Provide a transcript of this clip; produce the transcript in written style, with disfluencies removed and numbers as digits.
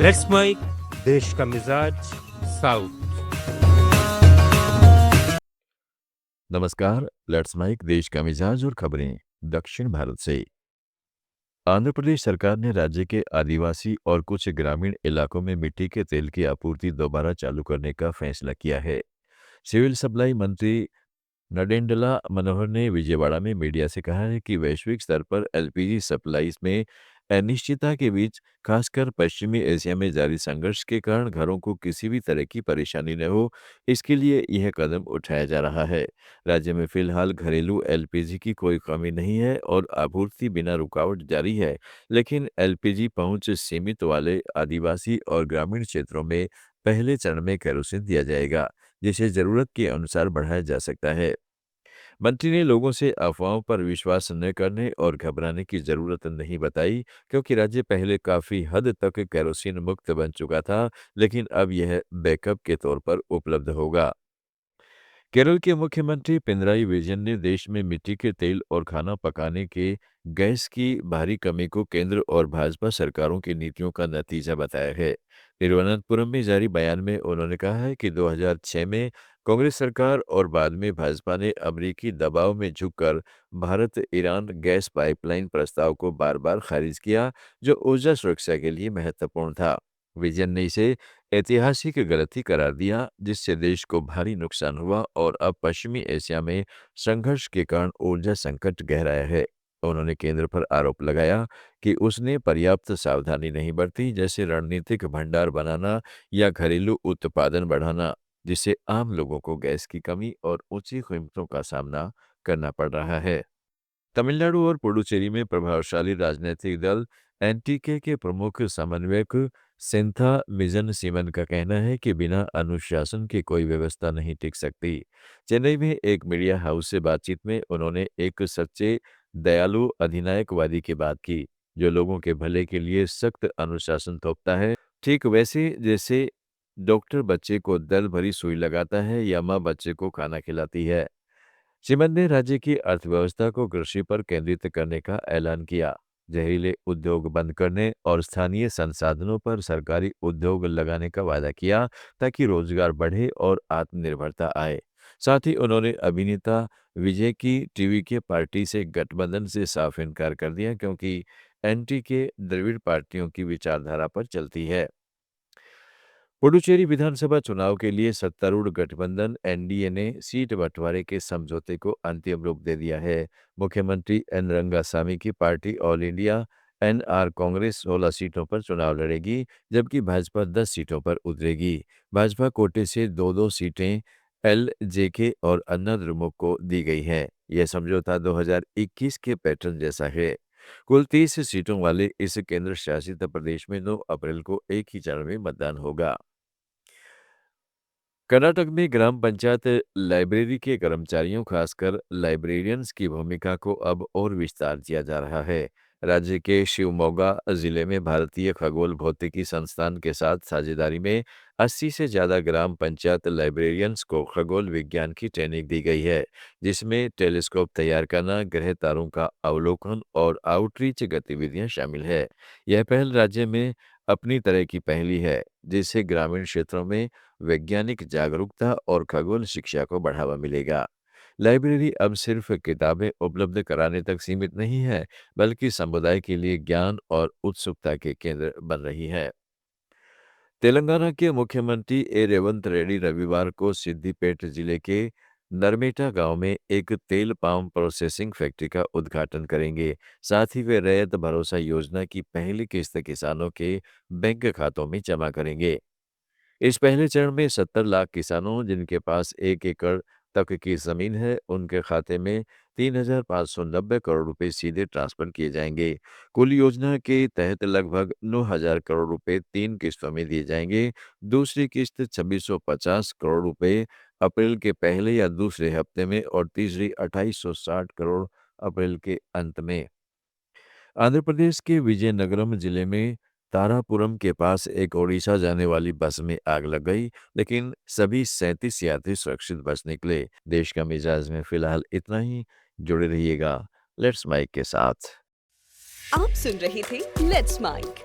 Let's mic देश का मिजाज साउथ। नमस्कार। लेट्स माइक देश का मिजाज और खबरें दक्षिण भारत से। आंध्र प्रदेश सरकार ने राज्य के आदिवासी और कुछ ग्रामीण इलाकों में मिट्टी के तेल की आपूर्ति दोबारा चालू करने का फैसला किया है। सिविल सप्लाई मंत्री नडेंडला मनोहर ने विजयवाड़ा में मीडिया से कहा है कि वैश्विक स्तर पर एलपीजी सप्लाईज में अनिश्चितता के बीच खासकर पश्चिमी एशिया में जारी संघर्ष के कारण घरों को किसी भी तरह की परेशानी न हो, इसके लिए यह कदम उठाया जा रहा है। राज्य में फिलहाल घरेलू एलपीजी की कोई कमी नहीं है और आपूर्ति बिना रुकावट जारी है, लेकिन एलपीजी पहुंच सीमित वाले आदिवासी और ग्रामीण क्षेत्रों में पहले चरण में केरोसिन दिया जाएगा, जिसे जरूरत के अनुसार बढ़ाया जा सकता है। मंत्री ने लोगों से अफवाहों पर विश्वास न करने और घबराने की जरूरत नहीं बताई, क्योंकि राज्य पहले काफी हद तक केरोसिन मुक्त बन चुका था, लेकिन अब यह बैकअप के तौर पर उपलब्ध होगा। केरल के मुख्यमंत्री पिनराई विजयन ने देश में मिट्टी के तेल और खाना पकाने के गैस की भारी कमी को केंद्र और भाजपा सरकारों की नीतियों का नतीजा बताया है। तिरुवनंतपुरम में जारी बयान में उन्होंने कहा है कि 2006 में कांग्रेस सरकार और बाद में भाजपा ने अमेरिकी दबाव में झुककर भारत ईरान गैस पाइपलाइन प्रस्ताव को बार बार खारिज किया, जो ऊर्जा सुरक्षा के लिए महत्वपूर्ण था। विजयन ने इसे ऐतिहासिक गलती करार दिया, जिससे देश को भारी नुकसान हुआ और अब पश्चिमी एशिया में संघर्ष के कारण ऊर्जा संकट गहराया है। उन्होंने केंद्र पर आरोप लगाया कि उसने पर्याप्त सावधानी नहीं बरती, जैसे रणनीतिक भंडार बनाना या घरेलू उत्पादन बढ़ाना, जिससे आम लोगों को गैस की कमी और ऊंची कीमतों का सामना करना पड़ रहा है। तमिलनाडु और पुडुचेरी में प्रभावशाली राजनीतिक दल एनटीके के प्रमुख समन्वयक सिंथा मिजन सीमन का कहना है कि बिना अनुशासन की कोई व्यवस्था नहीं टिक सकती। चेन्नई में एक मीडिया हाउस से बातचीत में उन्होंने एक सच्चे दयालु अधिनायकवादी की बात की, जो लोगों के भले के लिए सख्त अनुशासन थोपता है, ठीक वैसे जैसे डॉक्टर बच्चे को दर्द भरी सुई लगाता है या माँ बच्चे को खाना खिलाती है। चिमन ने राज्य की अर्थव्यवस्था को कृषि पर केंद्रित करने का ऐलान किया, जहरीले उद्योग बंद करने और स्थानीय संसाधनों पर सरकारी उद्योग लगाने का वादा किया, ताकि रोजगार बढ़े और आत्मनिर्भरता आए। साथ ही उन्होंने अभिनेता विजय की टीवी के पार्टी से गठबंधन से साफ इनकार कर दिया, क्योंकि एनटी के द्रविड़ पार्टियों की विचारधारा पर चलती है। पुडुचेरी विधानसभा चुनाव के लिए सत्तारूढ़ गठबंधन एनडीए ने सीट बंटवारे के समझौते को अंतिम रूप दे दिया है। मुख्यमंत्री एन रंगासामी की party all India NR Congress 16 सीटों पर चुनाव लड़ेगी, जबकि भाजपा 10 सीटों पर उतरेगी। भाजपा कोटे से दो सीटें एलजेके और अन्ना द्रमुक को दी गई हैं। यह समझौता 2021 के पैटर्न जैसा है। कुल 30 सीटों वाले इस केंद्र शासित प्रदेश में 9 अप्रैल को एक ही चरण में मतदान होगा। कर्नाटक में ग्राम पंचायत लाइब्रेरी के कर्मचारियों, खासकर लाइब्रेरियंस की भूमिका को अब और विस्तार दिया जा रहा है। राज्य के शिवमोगा जिले में भारतीय खगोल भौतिकी संस्थान के साथ साझेदारी में 80 से ज्यादा ग्राम पंचायत लाइब्रेरियंस को खगोल विज्ञान की ट्रेनिंग दी गई है, जिसमें टेलीस्कोप तैयार करना, ग्रह तारों का अवलोकन और आउटरीच गतिविधियां शामिल है। यह पहल राज्य में अपनी तरह की पहली है, जिससे ग्रामीण क्षेत्रों में वैज्ञानिक जागरूकता और खगोल शिक्षा को बढ़ावा मिलेगा। लाइब्रेरी अब सिर्फ किताबें उपलब्ध कराने तक सीमित नहीं है, बल्कि समुदाय के लिए ज्ञान और उत्सुकता के केंद्र बन रही है। तेलंगाना के मुख्यमंत्री रेवंत रेड्डी रविवार को सिद्दीपेट जिले के नरमेटा गांव में एक तेल पाम प्रोसेसिंग फैक्ट्री का उद्घाटन करेंगे। साथ ही वे रैयत भरोसा योजना की पहली किस्त किसानों के बैंक खातों में जमा करेंगे। इस पहले चरण में 70 लाख किसानों, जिनके पास 1 एकड़ तक की जमीन है, उनके खाते में 3,590 करोड़ रुपए सीधे ट्रांसफर किए जाएंगे। कुल योजना के तहत लगभग 9,000 करोड़ रुपए 3 किस्तों में दिए जाएंगे। दूसरी किस्त 2,650 करोड़ रुपए अप्रैल के पहले या दूसरे हफ्ते में और तीसरी 2,860 करोड़ अप्रैल के अंत में। आंध्र प्रदेश के विजयनगरम जिले में तारापुरम के पास एक ओडिशा जाने वाली बस में आग लग गई, लेकिन सभी 37 यात्री सुरक्षित बच निकले। देश का मिजाज में फिलहाल इतना ही। जुड़े रहिएगा लेट्स माइक के साथ। आप सुन रहे थे लेट्स माइक।